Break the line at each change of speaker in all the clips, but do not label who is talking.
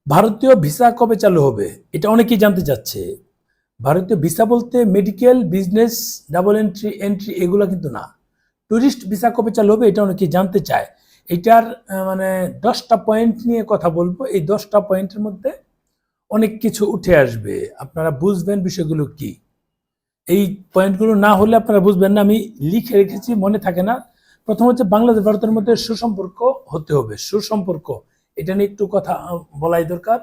ভারতীয় ভিসা কবে চালু হবে এটা অনেকেই জানতে চাচ্ছে। ভারতীয় ভিসা বলতে medical, business, double entry entry এগুলো কিন্তু না। টুরিস্ট ভিসা কবে চালু হবে এটা অনেকেই জানতে চায়। এটার মানে 10টা পয়েন্ট নিয়ে কথা বলবো। এই 10টা পয়েন্টের মধ্যে অনেক কিছু উঠে আসবে, আপনারা বুঝবেন বিষয়গুলো কি। এই পয়েন্টগুলো না হলে আপনারা বুঝবেন না, আমি লিখে রেখেছি, মনে থাকে না। প্রথম হচ্ছে বাংলাদেশ ভারতের মধ্যে সুসম্পর্ক হতে হবে। সুসম্পর্ক এটা নিয়ে একটু কথা বলাই দরকার।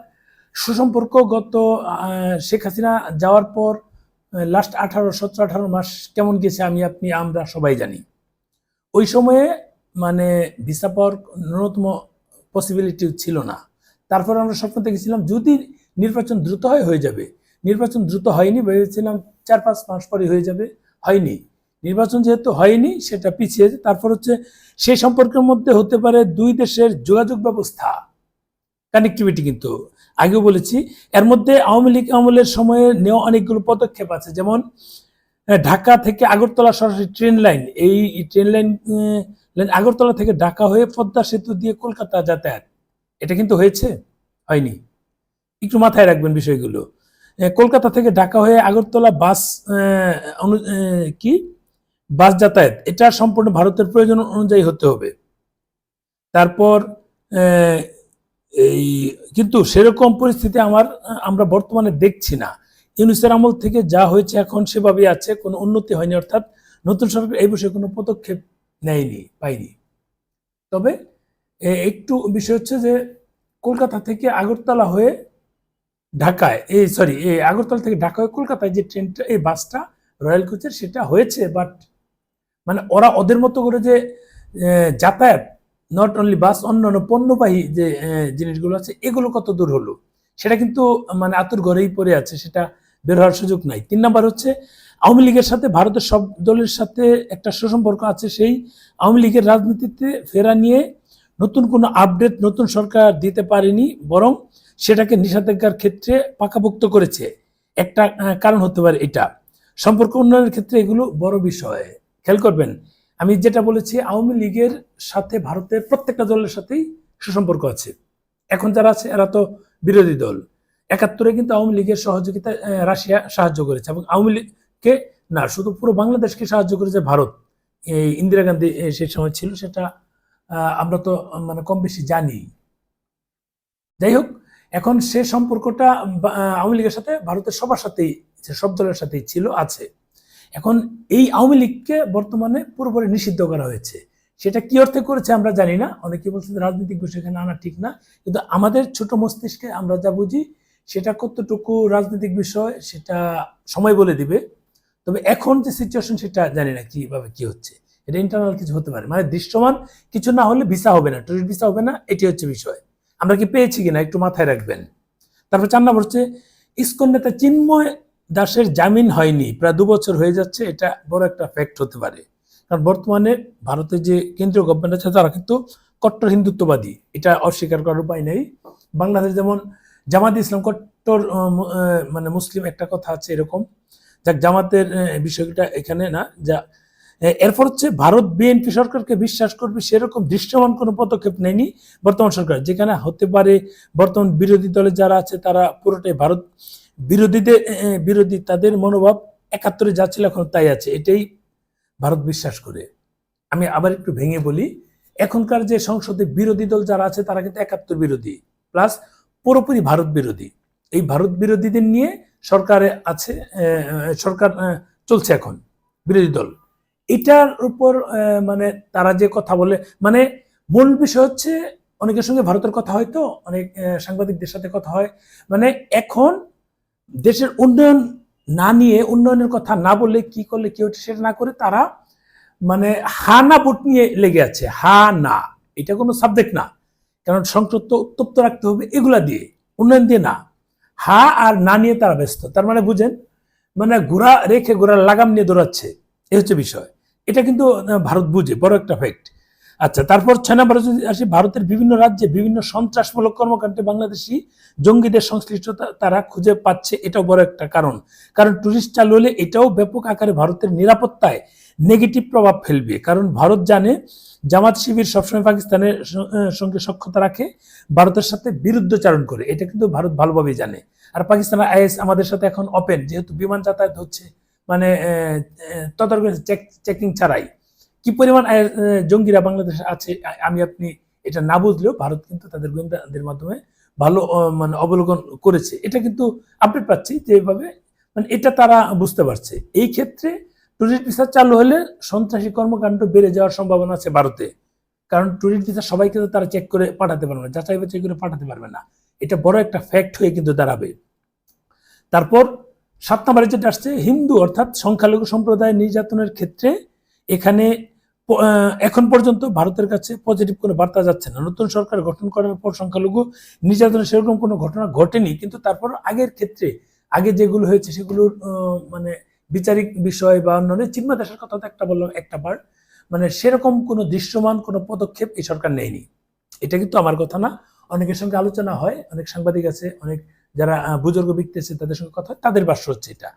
সুসম্পর্ক গত শেখ হাসিনা যাওয়ার পর লাস্ট 17-18 মাস কেমন গেছে আপনি আমরা সবাই জানি। ওই সময়ে মানে ভিসা পাওয়ার ন্যূনতম পসিবিলিটি ছিল না। তারপর আমরা স্বপ্ন দেখেছিলাম যদি নির্বাচন দ্রুত হয়ে যাবে। নির্বাচন দ্রুত হয়নি, ভেবেছিলাম 4-5 মাস পরে হয়ে যাবে, হয়নি। নির্বাচন যেহেতু হয়নি সেটা পিছিয়েছে। তারপর হচ্ছে সেই সম্পর্কের মধ্যে হতে পারে দুই দেশের যোগাযোগ ব্যবস্থা, কানেক্টিভিটি। কিন্তু আগেও বলেছি এর মধ্যে আওয়ামী লীগ আমলের সময়ে নেওয়া অনেকগুলো পদক্ষেপ আছে, যেমন ঢাকা থেকে আগরতলা সরাসরি ট্রেন লাইন। এই ট্রেন লাইন আগরতলা থেকে ঢাকা হয়ে পদ্মা সেতু দিয়ে কলকাতা যাতায়াত, এটা কিন্তু হয়েছে, হয়নি। একটু মাথায় রাখবেন বিষয়গুলো। কলকাতা থেকে ঢাকা হয়ে আগরতলা বাস বাস যাতায়াত, এটা সম্পূর্ণ ভারতের প্রয়োজন অনুযায়ী হতে হবে। তারপর এই কিন্তু সেরকম পরিস্থিতি আমরা বর্তমানে দেখছি না। ইউনূসের আমল থেকে যা হয়েছে এখন সেভাবেই আছে, কোনো উন্নতি হয়নি। অর্থাৎ নতুন সরকার এই বিষয়ে কোনো পদক্ষেপ পায়নি। তবে একটু বিষয় হচ্ছে যে কলকাতা থেকে আগরতলা হয়ে ঢাকায়, আগরতলা থেকে ঢাকা হয়ে কলকাতায় যে ট্রেনটা, এই বাসটা রয়্যাল কোচের, সেটা হয়েছে। বাট মানে ওরা ওদের মতো করে যে যাতায়াত, নট অনলি বাস, অন্যান্য পণ্যবাহী যে জিনিসগুলো আছে এগুলো কত দূর হলো সেটা কিন্তু মানে আতুর ঘরেই পড়ে আছে, সেটা বের হওয়ার সুযোগ নাই। 3 নাম্বার হচ্ছে আওয়ামী লীগের সাথে ভারতের সব দলের সাথে একটা সুসম্পর্ক আছে। সেই আওয়ামী লীগের রাজনীতিতে ফেরা নিয়ে নতুন কোনো আপডেট নতুন সরকার দিতে পারেনি, বরং সেটাকে নিষেধাজ্ঞার ক্ষেত্রে পাকাপোক্ত করেছে। একটা কারণ হতে পারে এটা। সম্পর্ক উন্নয়নের ক্ষেত্রে এগুলো বড় বিষয়। খেয়াল করবেন, আমি যেটা বলেছি আওয়ামী লীগের সাথে ভারতের প্রত্যেকটা দলের সাথেই সুসম্পর্ক আছে। এখন যারা আছে এরা তো বিরোধী দল। 71-এ কিন্তু আওয়ামী লীগের সহযোগিতায় রাশিয়া সাহায্য করেছে, এবং আওয়ামী লীগকে না, শুধু পুরো বাংলাদেশকে সাহায্য করেছে ভারত। এই ইন্দিরা গান্ধী সেই সময় ছিল, সেটা আমরা তো মানে কম বেশি জানি। যাই হোক, এখন সে সম্পর্কটা আওয়ামী লীগের সাথে ভারতের সবার সাথেই, সব দলের সাথেই ছিল, আছে। এখন এই আওয়ামী লীগকে বর্তমানে পুরোপুরি নিষিদ্ধ করা হয়েছে। সেটা কি অর্থে করেছে আমরা জানি না। অনেকে বলছে রাজনৈতিক বিষয় এখানে আনা ঠিক না, কিন্তু আমাদের ছোট মস্তিষ্কে আমরা যা বুঝি সেটা কতটুকু রাজনৈতিক বিষয় সেটা সময় বলে দিবে। তবে এখন যে সিচুয়েশন সেটা জানি না কিভাবে কি হচ্ছে। এটা ইন্টারনাল কিছু হতে পারে, মানে দৃশ্যমান কিছু না হলে ভিসা হবে না, টুরিস্ট ভিসা হবে না, এটি হচ্ছে বিষয়। আমরা কি পেয়েছি কিনা একটু মাথায় রাখবেন। তারপর 4 নম্বর হচ্ছে ইসকন নেতা চিন্ময় দাসের জামিন হয়নি, প্রায় 2 বছর হয়ে যাচ্ছে। এটা বড় একটা ফ্যাক্ট হতে পারে, কারণ বর্তমানে ভারতের যে কেন্দ্রীয় গভর্নমেন্ট আছে তারা কিন্তু কট্টর হিন্দুত্ববাদী, এটা অস্বীকার করার উপায় নেই। বাংলাদেশ যেমন জামাত ইসলাম কট্টর মানে মুসলিম একটা কথা আছে এরকম। যাক, জামাতের বিষয়টা এখানে না। যা এরপর হচ্ছে ভারত বিএনপি সরকারকে বিশ্বাস করবে সেরকম দৃশ্যমান কোনো পদক্ষেপ নেয়নি বর্তমান সরকার। যেখানে হতে পারে বর্তমান বিরোধী দলে যারা আছে তারা পুরোটাই ভারত বিরোধী, তাদের মনোভাব 71-এ যা ছিল এখন তাই আছে, এটাই ভারত বিশ্বাস করে। আমি আবার একটু ভেঙে বলি, এখনকার যে সংসদে বিরোধী দল যারা আছে তারা কিন্তু 71 বিরোধী প্লাস পুরোপুরি ভারত বিরোধী। এই ভারত বিরোধীদের নিয়ে সরকারে আছে, সরকার চলছে এখন, বিরোধী দল। এটার উপর মানে তারা যে কথা বলে, মানে মূল বিষয় হচ্ছে অনেকের সঙ্গে ভারতের কথা হয়, তো অনেক সাংবাদিকদের সাথে কথা হয়, মানে এখন দেশের উন্নয়ন না নিয়ে, উন্নয়নের কথা না বলে কি করলে কি হচ্ছে সেটা না করে তারা মানে হা না ভোট নিয়ে লেগে আছে। হা না, এটা কোনো সাবজেক্ট না, কারণ সংসদ তো উত্তপ্ত রাখতে হবে এগুলা দিয়ে, উন্নয়ন দিয়ে না। হা আর না নিয়ে তারা ব্যস্ত। তার মানে বুঝেন, মানে ঘোড়া রেখে ঘোড়ার লাগাম নিয়ে দৌড়াচ্ছে, এই হচ্ছে বিষয়। এটা কিন্তু ভারত বুঝে, বড় একটা ফ্যাক্ট। আচ্ছা, তারপর 6 নম্বরে যদি আসি, ভারতের বিভিন্ন রাজ্যে বিভিন্ন সন্ত্রাসমূলক কর্মকাণ্ডে বাংলাদেশি জঙ্গিদের সংশ্লিষ্টতা তারা খুঁজে পাচ্ছে, এটাও বড় একটা কারণ। কারণ টুরিস্ট চালু হলে এটাও ব্যাপক আকারে ভারতের নিরাপত্তায় নেগেটিভ প্রভাব ফেলবে। কারণ ভারত জানে জামাত শিবির সবসময় পাকিস্তানের সঙ্গে সখ্যতা রাখে, ভারতের সাথে বিরুদ্ধচারণ করে, এটা কিন্তু ভারত ভালোভাবেই জানে। আর পাকিস্তানের আইএস আমাদের সাথে এখন ওপেন, যেহেতু বিমান যাতায়াত হচ্ছে, মানে তদারকি চেকিং ছাড়াই। কি পরিমাণ জঙ্গিরা বাংলাদেশে আছে আমি আপনি এটা না বুঝলেও ভারত কিন্তু তাদের গোয়েন্দাদের মাধ্যমে ভালো মানে অবলোকন করেছে, এটা কিন্তু আপডেট পাচ্ছি যে এইভাবে, মানে এটা তারা বুঝতে পারছে। এই ক্ষেত্রে টুরিস্ট ভিসা চালু হলে সন্ত্রাসী কর্মকাণ্ড বেড়ে যাওয়ার সম্ভাবনা আছে ভারতে। কারণ টুরিস্ট ভিসা সবাইকে তো তারা চেক করে পাঠাতে পারবে না, যাচাই বাছাই করে পাঠাতে পারবে না, এটা বড় একটা ফ্যাক্ট হয়ে কিন্তু দাঁড়াবে। তারপর 7 নম্বরে যেটা আসছে, হিন্দু অর্থাৎ সংখ্যালঘু সম্প্রদায় নির্যাতনের ক্ষেত্রে এখানে এখন পর্যন্ত ভারতের কাছে পজিটিভ কোনো বার্তা যাচ্ছে না। নতুন সরকার গঠন করার পর সংখ্যালঘু নির্যাতনের সেরকম কোনো ঘটনা ঘটেনি, কিন্তু তারপর আগের ক্ষেত্রে আগে যেগুলো হয়েছে সেগুলোর মানে বিচারিক বিষয় বা অন্যান্য চিন্মা দেশের কথা তো একটা বললাম, একটা বার, মানে সেরকম কোনো দৃশ্যমান কোনো পদক্ষেপ এই সরকার নেয়নি। এটা কিন্তু আমার কথা না, অনেকের সঙ্গে আলোচনা হয়, অনেক সাংবাদিক আছে, অনেক যারা বুজুর্গ ব্যক্তি আছে তাদের সঙ্গে কথা, তাদের ভাষ্য হচ্ছে এটা।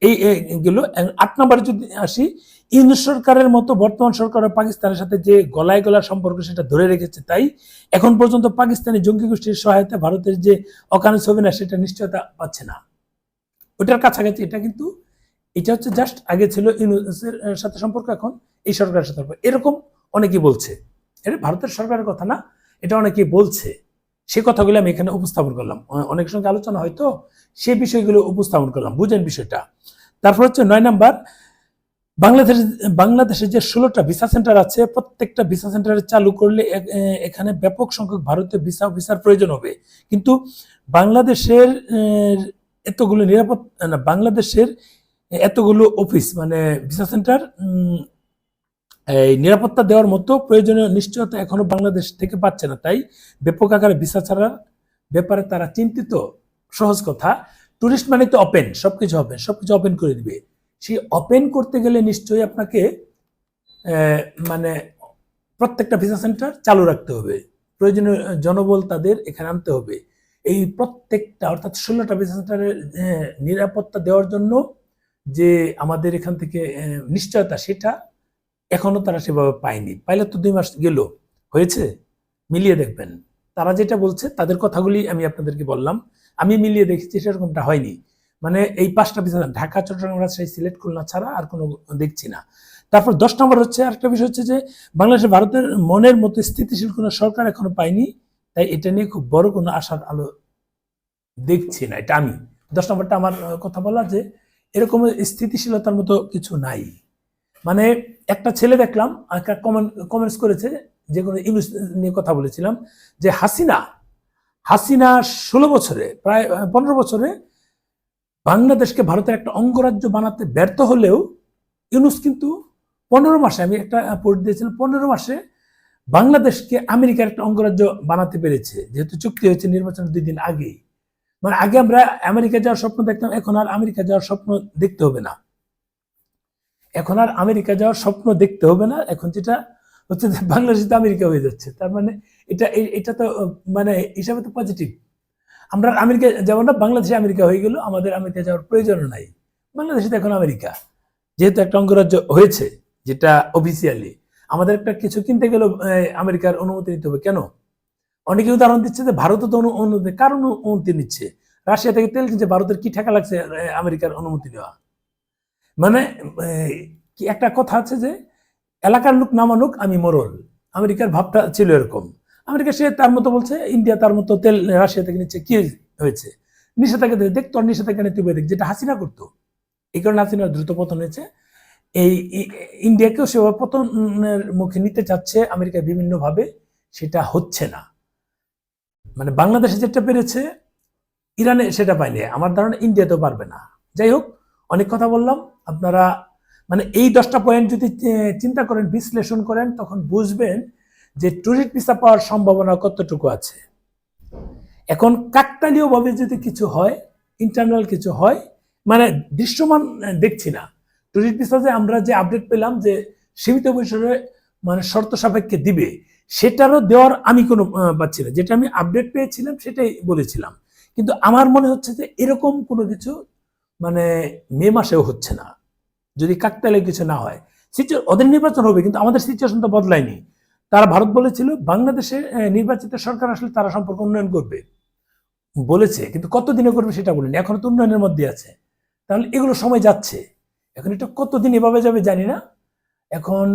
এইগুলো 8 নম্বরে যদি আসি, ইউনূস সরকারের মতো বর্তমান সরকার পাকিস্তানের সাথে যে গলায় গলার সম্পর্ক সেটা ধরে রেখেছে, তাই এখন পর্যন্ত পাকিস্তানি জঙ্গি গোষ্ঠীর সহায়তা ভারতের যে অকানুস হবে না সেটা নিশ্চয়তা পাচ্ছে না, ওটার কাছাকাছি। এটা কিন্তু এটা হচ্ছে জাস্ট আগে ছিল ইউনূসের সাথে সম্পর্ক, এখন এই সরকারের সাথে এরকম অনেকেই বলছে। এটা ভারতের সরকারের কথা না, এটা অনেকেই বলছে। সে কথাগুলো আমি এখানে উপস্থাপন করলাম, অনেকের সঙ্গে আলোচনা হয়তো সেই বিষয়গুলো উপস্থাপন করলাম, বুঝেন বিষয়টা। তারপর হচ্ছে 9 নম্বর, বাংলাদেশে যে 16টা ভিসা সেন্টার আছে, প্রত্যেকটা ভিসা সেন্টারে চালু করলে এখানে ব্যাপক সংখ্যক ভারতীয় ভিসা অফিসার প্রয়োজন হবে। কিন্তু বাংলাদেশের এতগুলো বাংলাদেশের এতগুলো অফিস মানে ভিসা সেন্টার এই নিরাপত্তা দেওয়ার মতো প্রয়োজনীয় নিশ্চয়তা এখনো বাংলাদেশ থেকে পাচ্ছে না, তাই ব্যাপক আকারে ভিসা ছাড়ার ব্যাপারে তারা চিন্তিত। সহজ কথা, টুরিস্ট মানে তো ওপেন, সবকিছু ওপেন, সবকিছু ওপেন করে দিবে। সেই ওপেন করতে গেলে নিশ্চয়ই আপনাকে মানে প্রত্যেকটা ভিসা সেন্টার চালু রাখতে হবে, প্রয়োজনীয় জনবল তাদের এখানে আনতে হবে। এই প্রত্যেকটা অর্থাৎ 16টা ভিসা সেন্টারের নিরাপত্তা দেওয়ার জন্য যে আমাদের এখান থেকে নিশ্চয়তা, সেটা এখনো তারা সেভাবে পায়নি। পাইলে তো 2 মাস গেল, হয়েছে? মিলিয়ে দেখবেন, তারা যেটা বলছে তাদের কথাগুলি আমি আপনাদেরকে বললাম, আমি মিলিয়ে দেখেছি সেরকমটা হয়নি। মানে এই 5টা ভিসা, ঢাকা, চট্টগ্রাম, রাজশাহী, সিলেট, খুলনা ছাড়া আর কোনো দেখছি না। তারপর 10 নম্বর হচ্ছে, আরেকটা বিষয় হচ্ছে যে বাংলাদেশে ভারতের মনের মতো স্থিতিশীল কোনো সরকার এখনো পায়নি, তাই এটা নিয়ে খুব বড় কোনো আশার আলো দেখছি না। এটা আমি 10 নম্বরটা আমার কথা বলা, যে এরকম স্থিতিশীলতার মতো কিছু নাই। মানে একটা ছেলে দেখলাম, একটা কমেন্টস করেছে, যে কোনো ইউনূস নিয়ে কথা বলেছিলাম, যে হাসিনা 16 বছরে, প্রায় 15 বছরে বাংলাদেশকে ভারতের একটা অঙ্গরাজ্য বানাতে ব্যর্থ হলেও ইউনূস কিন্তু 15 মাসে, আমি একটা পোস্ট দিয়েছিলাম, 15 মাসে বাংলাদেশকে আমেরিকার একটা অঙ্গরাজ্য বানাতে পেরেছে, যেহেতু চুক্তি হয়েছে নির্বাচনের 2 দিন আগেই। মানে আগে আমরা আমেরিকা যাওয়ার স্বপ্ন দেখতাম, এখন আর আমেরিকা যাওয়ার স্বপ্ন দেখতে হবে না, এখন আর আমেরিকা যাওয়ার স্বপ্ন দেখতে হবে না। এখন যেটা হচ্ছে যে বাংলাদেশ তো আমেরিকা হয়ে যাচ্ছে, তার মানে এটা তো মানে হিসাবে তো পজিটিভ। আমরা আমেরিকা যাব না, বাংলাদেশে আমেরিকা হয়ে গেল, আমাদের আমেরিকা যাওয়ার প্রয়োজন নাই। বাংলাদেশে তো এখন আমেরিকা, যেহেতু একটা অঙ্গরাজ্য হয়েছে, যেটা অফিসিয়ালি আমাদের একটা কিছু কিনতে গেলেও আমেরিকার অনুমতি নিতে হবে। কেন? অনেকে উদাহরণ দিচ্ছে যে ভারতও তো অনুমতি, কার অনুমতি নিচ্ছে? রাশিয়া থেকে তেল কিনছে, ভারতের কি ঠেকা লাগছে আমেরিকার অনুমতি নেওয়া? মানে কি একটা কথা আছে যে এলাকার লোক না মানুক, আমি মোরল। আমেরিকার ভাবটা ছিল এরকম। আমেরিকা সে তার মতো বলছে, ইন্ডিয়া তার মতো তেল রাশিয়া থেকে নিচ্ছে, কি হয়েছে? নিষেধাজ্ঞা দেখ, তোর নিষেধাজ্ঞা নিতে দেখ, যেটা হাসিনা করতো। এই কারণে হাসিনার দ্রুত পতন হয়েছে। এই ইন্ডিয়াকেও সেভাবে পতনের মুখে নিতে চাচ্ছে আমেরিকা বিভিন্নভাবে, সেটা হচ্ছে না। মানে বাংলাদেশে যেটা পেরেছে ইরানে সেটা পায়নি, আমার ধারণা ইন্ডিয়াতেও পারবে না। যাই হোক, অনেক কথা বললাম। আপনারা মানে এই 10টা পয়েন্ট যদি চিন্তা করেন, বিশ্লেষণ করেন, তখন বুঝবেন যে টুরিস্ট ভিসা পাওয়ার সম্ভাবনা কতটুকু আছে। এখন কাকতালীয়ভাবে যদি কিছু হয়, ইন্টারনাল কিছু হয়, মানে দৃশ্যমান দেখছি না। টুরিস্ট ভিসা যে আমরা যে আপডেট পেলাম যে সীমিত পরিসরে মানে শর্ত সাপেক্ষে দিবে, সেটারও দেওয়ার আমি কোনো পাচ্ছি না। যেটা আমি আপডেট পেয়েছিলাম সেটাই বলেছিলাম, কিন্তু আমার মনে হচ্ছে যে এরকম কোনো কিছু মানে মে মাসেও হচ্ছে না, যদি কাকতালে কিছু না হয়। ওদের নির্বাচন হবে, কিন্তু আমাদের সিচুয়েশন তো বদলায়নি। তারা ভারত বলেছিল বাংলাদেশে নির্বাচিত সরকার আসলে তারা সম্পর্ক উন্নয়ন করবে বলেছে, কিন্তু কতদিনে করবে সেটা বলেনি, এখনো তো উন্নয়নের মধ্যে আছে। তাহলে এগুলো সময় যাচ্ছে, এখন এটা কতদিন এভাবে যাবে জানি না। এখন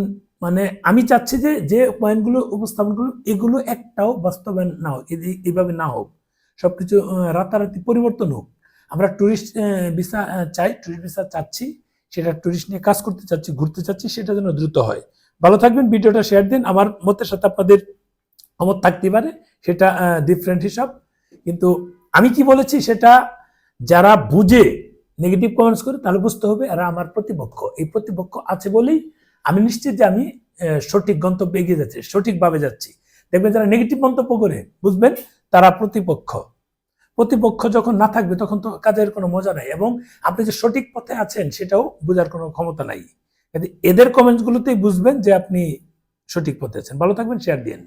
মানে আমি চাচ্ছি যে যে পয়েন্টগুলো উপস্থাপন করলাম এগুলো একটাও বাস্তবায়ন না হোক, এইভাবে না হোক, সবকিছু রাতারাতি পরিবর্তন হোক। আমরা ট্যুরিস্ট ভিসা চাই, ট্যুরিস্ট ভিসা চাচ্ছি, সেটা ট্যুরিস্ট নিয়ে কাজ করতে চাচ্ছি, ঘুরতে চাচ্ছি, সেটা যেন দ্রুত হয়। ভালো থাকবেন, ভিডিওটা শেয়ার দিন। আমার মতের সাথে আপনাদের অমত থাকতে পারে, সেটা ডিফারেন্ট হিসাব, কিন্তু আমি কি বলেছি সেটা যারা বুঝে নেগেটিভ কমেন্টস করে তাহলে বুঝতে হবে এরা আমার প্রতিপক্ষ। এই প্রতিপক্ষ আছে বলেই আমি নিশ্চিত যে আমি সঠিক গন্তব্যে এগিয়ে যাচ্ছি, সঠিকভাবে যাচ্ছি। দেখবেন যারা নেগেটিভ মন্তব্য করে বুঝবেন তারা প্রতিপক্ষ। প্রতিপক্ষ যখন না থাকবে তখন তো কাজের কোনো মজা নাই, এবং আপনি যে সঠিক পথে আছেন সেটাও বোঝার কোনো ক্ষমতা নাই। এদের কমেন্টস গুলোতেই বুঝবেন যে আপনি সঠিক পথে আছেন। ভালো থাকবেন, শেয়ার দিন।